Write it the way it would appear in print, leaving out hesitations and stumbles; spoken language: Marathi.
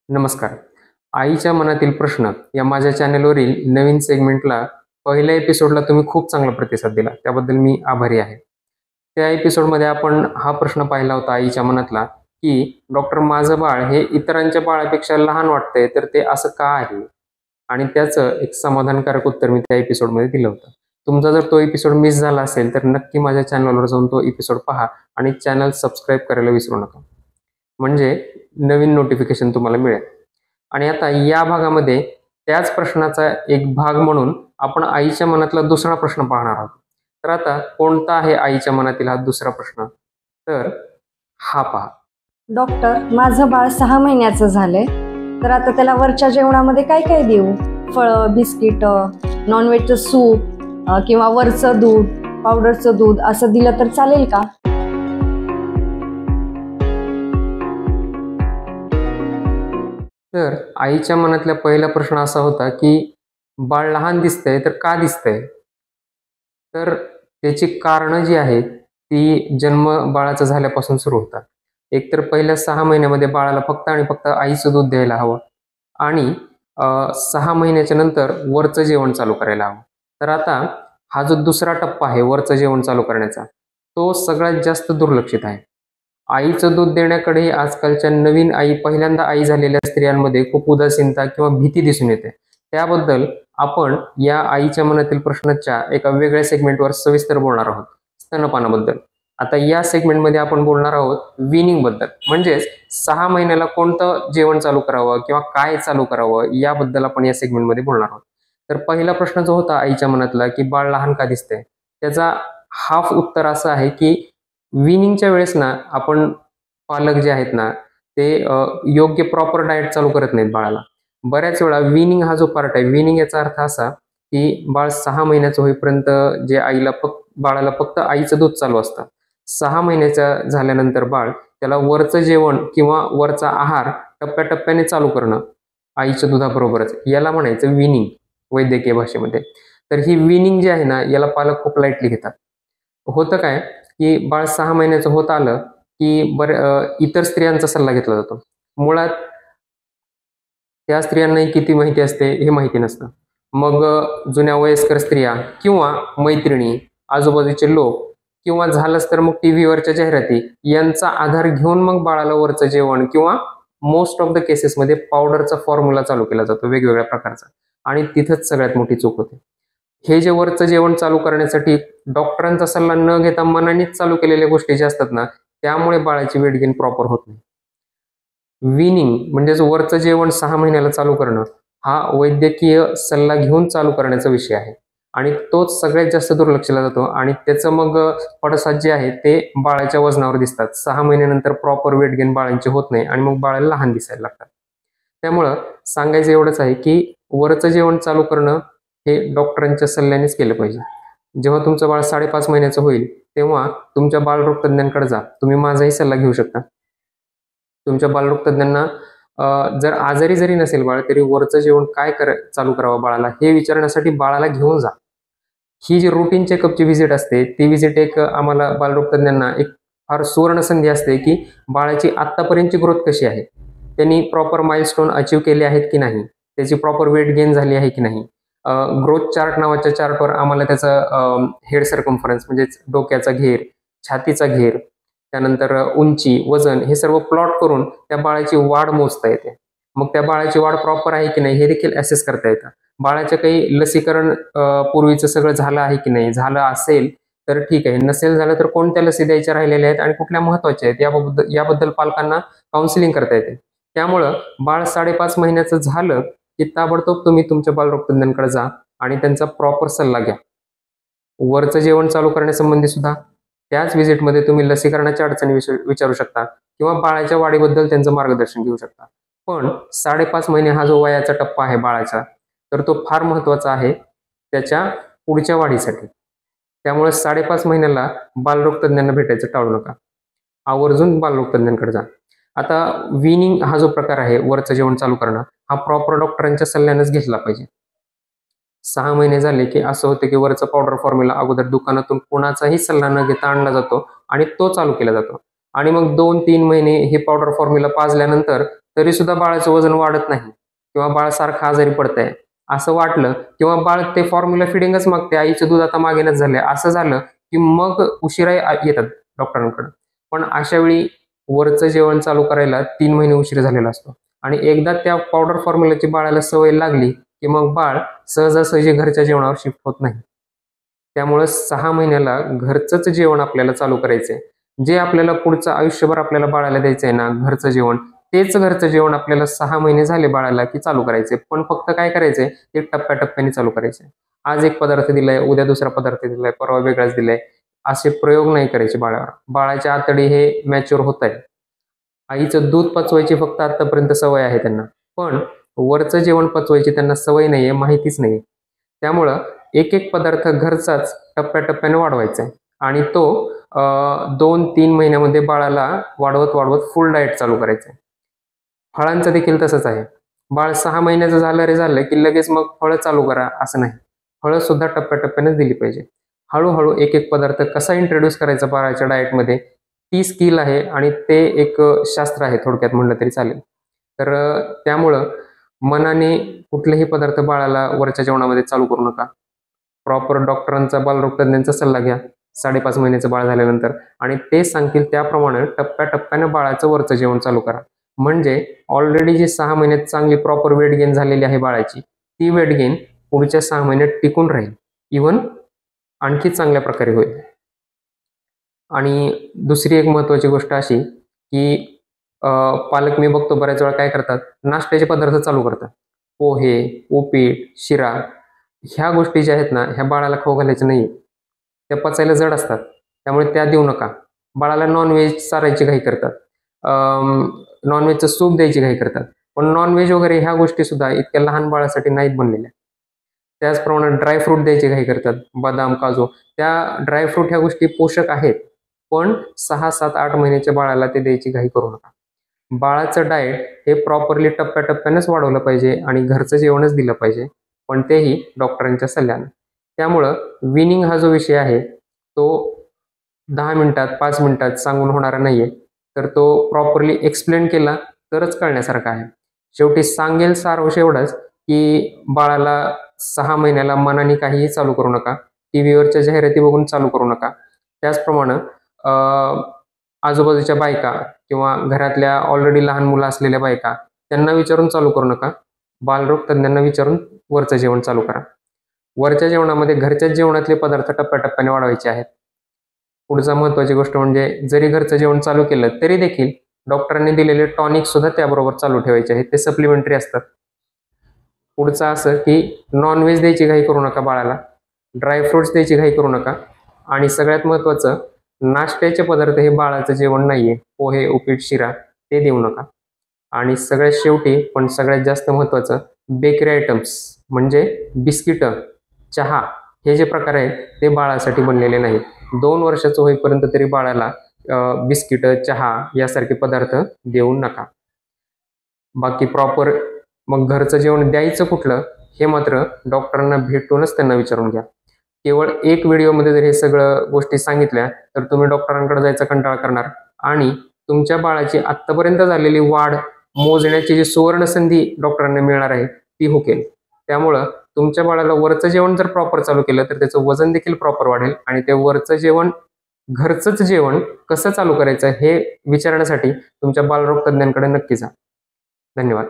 नमस्कार. आईच्या मनातील प्रश्न या माझ्या चॅनलवरील नवीन सेगमेंटला पहिल्या एपिसोडला तुम्ही खूप चांगला प्रतिसाद दिला. त्याबद्दल मी आभारी आहे. त्या एपिसोडमध्ये आपण हा प्रश्न पाहिला होता आईच्या मनातला, की डॉक्टर माझं बाळ हे इतरांच्या बाळापेक्षा लहान वाटतंय, तर ते असं का आहे? आणि त्याचं एक समाधानकारक उत्तर मी त्या एपिसोडमध्ये दिलं होतं. तुमचा जर तो एपिसोड मिस झाला असेल, तर नक्की माझ्या चॅनलवर जाऊन तो एपिसोड पहा आणि चॅनल सबस्क्राईब करायला विसरू नका. म्हणजे नवीन नोटिफिकेशन तुम्हाला मिळेल. आणि आता या भागामध्ये त्याच प्रश्नाचा एक भाग म्हणून आपण आईच्या मनातला दुसरा प्रश्न पाहणार आहोत. तर आता कोणता आहे आईच्या मनातील हा दुसरा प्रश्न? तर हा पहा. डॉक्टर, माझं बाळ 6 महिन्याचं झालंय, तर आता त्याला वरच्या जेवणामध्ये काय काय देऊ? फळं, बिस्किट, नॉनव्हेजचं सूप किंवा वरचं दूध, पावडरचं दूध असं दिलं तर चालेल का? तर आईच्या मनातला पहिला प्रश्न असा होता, की बाळ लहान दिसतंय तर का दिसतंय? तर त्याची कारणं जी आहेत, ती जन्म बाळाचा झाल्यापासून सुरू होतात. एकतर पहिल्या 6 महिन्यामध्ये बाळाला फक्त आणि फक्त आईचं दूध द्यायला हवं आणि 6 महिन्याच्या नंतर वरचं जेवण चालू करायला हवं. तर आता हा जो दुसरा टप्पा आहे वरचं जेवण चालू करण्याचा, तो सगळ्यात जास्त दुर्लक्षित आहे. आईचं दूध देण्याकडे आजकालच्या नवीन पहिल्यांदा आई झालेल्या स्त्रियांमध्ये खूप उदासीनता किंवा भीती दिसून येते. त्याबद्दल आपण या आईच्या मनातील प्रश्नाच्या एका वेगळ्या सेगमेंटवर सविस्तर बोलणार आहोत, स्तनपानाबद्दल. आता या सेगमेंटमध्ये आपण बोलणार आहोत विनिंग बद्दल, म्हणजेच 6 महिन्याला कोणतं जेवण चालू करावं किंवा काय चालू करावं याबद्दल आपण या सेगमेंटमध्ये बोलणार आहोत. तर पहिला प्रश्न जो होता आईच्या मनातला, की बाळ लहान का दिसतंय, त्याचा हाफ उत्तर असं आहे, की विनिंगच्या वेळेस ना आपण पालक जे आहेत ना ते योग्य प्रॉपर डाएट चालू करत नाहीत बाळाला. बऱ्याच वेळा विनिंग हा जो पार्ट आहे, विनिंग याचा अर्थ असा, की बाळ 6 महिन्याचं होईपर्यंत जे बाळाला फक्त आईचं दूध चालू असतं. 6 महिन्याच्या झाल्यानंतर बाळ त्याला वरचं जेवण किंवा वरचा आहार टप्प्याटप्प्याने चालू करणं आईच्या दुधाबरोबरच, याला म्हणायचं विनिंग वैद्यकीय भाषेमध्ये. तर ही विनिंग जी आहे ना, याला पालक खूप लाईटली घेतात. होतं काय, की बाळ 6 महिन्याचं होत आलं, की इतर स्त्रियांचा सल्ला घेतला जातो. मुळात त्या स्त्रियांनाही किती माहिती असते हे माहिती नसतं. मग जुन्या वयस्कर स्त्रिया किंवा मैत्रिणी, आजूबाजूचे लोक किंवा झालंच तर मग टीव्हीवरच्या जाहिराती यांचा आधार घेऊन मग बाळाला वरचं जेवण किंवा मोस्ट ऑफ द केसेसमध्ये पावडरचा फॉर्म्युला चालू केला जातो वेगवेगळ्या प्रकारचा, आणि तिथंच सगळ्यात मोठी चूक होते. हे जे वरचं जेवण चालू करण्यासाठी डॉक्टरांचा सल्ला न घेता मनानेच चालू केलेल्या गोष्टी ज्या असतात ना, त्यामुळे बाळाची वेट गेन प्रॉपर होत नाही. विनिंग म्हणजेच वरचं जेवण 6 महिन्याला चालू करणं हा वैद्यकीय सल्ला घेऊन चालू करण्याचा विषय आहे आणि तोच सगळ्यात जास्त दुर्लक्षला जातो आणि त्याचं मग पडसाद जे आहे ते बाळाच्या वजनावर दिसतात. 6 महिन्यानंतर प्रॉपर वेट गेन बाळांची होत नाही आणि मग बाळाला लहान दिसायला लागतात. त्यामुळं सांगायचं एवढंच आहे, की वरचं जेवण चालू करणं हे डॉक्टरांच्या सल्ल्यानेच केलं पाहिजे. जेव्हा तुमचं बाळ 5.5 महिन्याचं होईल, तेव्हा तुमच्या बालरोग तज्ञांकडे जा. तुम्ही माझाही सल्ला घेऊ शकता. तुमच्या बालरोग तज्ञांना जर आजारी जरी नसेल बाळ, तरी वरचं जेवण काय चालू करावं बाळाला हे विचारण्यासाठी बाळाला घेऊन जा. ही जी रुटीन चेकअपची व्हिजिट असते, ती व्हिजिट एक आम्हाला बालरोग तज्ञांना एक फार सुवर्ण संधी असते, की बाळाची आत्तापर्यंतची ग्रोथ कशी आहे, त्यांनी प्रॉपर माइलस्टोन अचीव्ह केले आहेत की नाही, त्याची प्रॉपर वेट गेन झाली आहे की नाही. ग्रोथ चार्ट नावाच्या चार्टवर आम्हाला त्याचा हेड सर्कम्फरन्स म्हणजेच डोक्याचा घेर, छातीचा घेर, त्यानंतर उंची, वजन हे सर्व प्लॉट करून त्या बाळाची वाढ मोजता येते. मग त्या बाळाची वाढ प्रॉपर आहे की नाही हे देखील ॲसेस करता येतं. बाळाच्या काही लसीकरण पूर्वीचं सगळं झालं आहे की नाही, झालं असेल तर ठीक आहे, नसेल झालं तर कोणत्या लसी द्यायच्या राहिलेल्या आहेत आणि कुठल्या महत्त्वाच्या आहेत याबद्दल पालकांना काउन्सिलिंग करता येते. त्यामुळं बाळ 5.5 महिन्याचं झालं की ताबडतोब तुम्ही तुमच्या बालरोग तज्ञांकडे जा आणि त्यांचा प्रॉपर सल्ला घ्या. वरचं जेवण चालू करण्यासंबंधी सुद्धा त्याच व्हिजिटमध्ये तुम्ही लसीकरणाच्या अडचणी विचारू शकता किंवा बाळाच्या वाढीबद्दल त्यांचं मार्गदर्शन घेऊ शकता. पण 5.5 महिने हा जो वयाचा टप्पा आहे बाळाचा, तर तो फार महत्त्वाचा आहे त्याच्या पुढच्या वाढीसाठी. त्यामुळे 5.5 महिन्याला बालरोग तज्ञांना भेटायचं टाळू नका. आवर्जून बालरोग तज्ञांकडे जा. आता विनिंग हा जो प्रकार आहे, वरचं जेवण चालू करणं, हा प्रॉपर डॉक्टरांच्या सल्ल्यानेच घेतला पाहिजे. 6 महिने झाले की असं होतं की वरचा पावडर फॉर्म्युला अगोदर दुकानातून कोणाचाही सल्ला न घेता आणला जातो आणि तो चालू केला जातो आणि मग 2-3 महिने हे पावडर फॉर्म्युला पाजल्यानंतर तरी सुद्धा बाळाचं वजन वाढत नाही किंवा बाळ सारखं आजारी पडतंय असं वाटलं किंवा बाळ ते फॉर्म्युला फिडिंगच मागते, आईचं दूध आता मागेनच झालंय असं झालं की मग उशिरा येतात डॉक्टरांकडे. पण अशा वेळी वरचं जेवण चालू करायला 3 महिने उशीर झालेला असतो आणि एकदा त्या पावडर फॉर्म्युलाची बाळाला सवय लागली की मग बाळ सहजासहजी घरच्या जेवणावर शिफ्ट होत नाही. त्यामुळे 6 महिन्याला घरचंच जेवण आपल्याला चालू करायचंय. जे आपल्याला पुढचं आयुष्यभर आपल्याला बाळाला द्यायचंय ना घरचं जेवण, तेच घरचं जेवण आपल्याला 6 महिने झाले बाळाला की चालू करायचे. पण फक्त काय करायचंय ते टप्प्याटप्प्याने चालू करायचंय. आज एक पदार्थ दिलाय, उद्या दुसरा पदार्थ दिलाय, परवा वेगळाच दिलाय, असे प्रयोग नाही करायचे बाळावर. बाळाच्या आतडी हे मॅच्युअर होत आहे. आईचं दूध पचवायची फक्त आतापर्यंत सवय आहे त्यांना, पण वरचं जेवण पचवायची त्यांना सवय नाहीये, माहितीच नाहीये. त्यामुळं एक एक पदार्थ घरचाच टप्प्याटप्प्याने वाढवायचा आहे आणि तो 2-3 महिन्यामध्ये बाळाला वाढवत वाढवत फुल डाएट चालू करायचं आहे. फळांचं देखील तसंच आहे. बाळ 6 महिन्याचं झालं रे झालं की लगेच मग फळं चालू करा असं नाही. फळं सुद्धा टप्प्याटप्प्यानेच दिली पाहिजे. हळूहळू एक एक पदार्थ कसा इंट्रोड्यूस करायचा बाळाच्या डाएटमध्ये ती स्किल आहे आणि ते एक शास्त्र आहे थोडक्यात म्हणलं तरी चालेल. तर त्यामुळं मनाने कुठलेही पदार्थ बाळाला वरच्या जेवणामध्ये चालू करू नका. प्रॉपर डॉक्टरांचा, बालरोगतज्ञांचा सल्ला घ्या 5.5 महिन्याचं बाळ झाल्यानंतर आणि ते सांगतील त्याप्रमाणे टप्प्याटप्प्याने बाळाचं वरचं जेवण चालू करा. म्हणजे ऑलरेडी जी 6 महिन्यात चांगली प्रॉपर वेट गेन झालेली आहे बाळाची, ती वेट गेन पुढच्या 6 महिन्यात टिकून राहील. इव्हन आणखी चांगल्या प्रकारे होईल. आणि दुसरी एक महत्त्वाची गोष्ट अशी की पालक मी बघतो बऱ्याच वेळा काय करतात, नाश्त्याचे पदार्थ चालू करतात. पोहे, उपीट, शिरा ह्या गोष्टी ज्या आहेत ना, ह्या बाळाला खाऊ घालायच्या नाही. त्या पचायला जड असतात, त्यामुळे त्या देऊ नका. बाळाला नॉनव्हेज चारायची घाई करतात, नॉनव्हेजचं सूप द्यायची घाई करतात. पण नॉनव्हेज वगैरे ह्या गोष्टी सुद्धा इतक्या लहान बाळासाठी नाहीत बनलेल्या. त्याचप्रमाणे ड्रायफ्रूट द्यायची घाई करतात, बदाम, काजू. त्या ड्रायफ्रूट ह्या गोष्टी पोषक आहेत, पण 6, 7, 8 महिन्याच्या बाळाला ते द्यायची घाई करू नका. बाळाचं डाएट हे प्रॉपरली टप्प्याटप्प्यानेच वाढवलं पाहिजे आणि घरचं जेवणच दिलं पाहिजे, पण तेही डॉक्टरांच्या सल्ल्यानं. त्यामुळं विनिंग हा जो विषय आहे तो 10 मिनिटात, 5 मिनिटात सांगून होणारा नाहीये. तर तो प्रॉपरली एक्सप्लेन केला तरच कळण्यासारखा आहे. शेवटी सांगेल सारांश एवढाच की बाळाला 6 महिन्याला मनाने काहीही चालू करू नका. टीव्हीवरच्या जाहिराती बघून चालू करू नका. त्याचप्रमाणे आजूबाजूच्या बायका किंवा घरातल्या ऑलरेडी लहान मुलं असलेल्या बायका त्यांना विचारून चालू करू नका. बालरोग तज्ज्ञांना विचारून वरचं जेवण चालू करा. वरच्या जेवणामध्ये घरच्याच जेवणातले पदार्थ टप्प्याटप्प्याने वाढवायचे आहेत. पुढचा महत्त्वाची गोष्ट म्हणजे जरी घरचं जेवण चालू केलं तरी देखील डॉक्टरांनी दिलेले टॉनिक सुद्धा त्याबरोबर चालू ठेवायचे आहेत, ते सप्लिमेंटरी असतात. पुढचं असं की नॉनव्हेज द्यायची घाई करू नका बाळाला, ड्रायफ्रुट्स द्यायची घाई करू नका आणि सगळ्यात महत्त्वाचं नाश्त्याचे पदार्थ हे बाळाचं जेवण नाहीये. पोहे, उपीट, शिरा ते देऊ नका. आणि सगळ्यात शेवटी पण सगळ्यात जास्त महत्त्वाचं बेकरी आयटम्स म्हणजे बिस्किटं, चहा हे जे प्रकार आहेत ते बाळासाठी बनलेले नाहीत. 2 वर्षाचं होईपर्यंत तरी बाळाला बिस्किटं, चहा यासारखे पदार्थ देऊ नका. बाकी प्रॉपर मग घरचं जेवण द्यायचं कुठलं हे मात्र डॉक्टरांना भेटूनच त्यांना विचारून घ्या. केवळ एक व्हिडिओमध्ये जर हे सगळं गोष्टी सांगितल्या तर तुम्ही डॉक्टरांकडे जायचा कंटाळा करणार आणि तुमच्या बाळाची आत्तापर्यंत झालेली वाढ मोजण्याची जी सुवर्ण संधी डॉक्टरांना मिळणार आहे ती हुकेल. त्यामुळं तुमच्या बाळाला वरचं जेवण जर प्रॉपर चालू केलं तर त्याचं वजन देखील प्रॉपर वाढेल आणि ते वरचं जेवण, घरचंच जेवण कसं चालू करायचं हे विचारण्यासाठी तुमच्या बालरोग तज्ज्ञांकडे नक्की जा. धन्यवाद.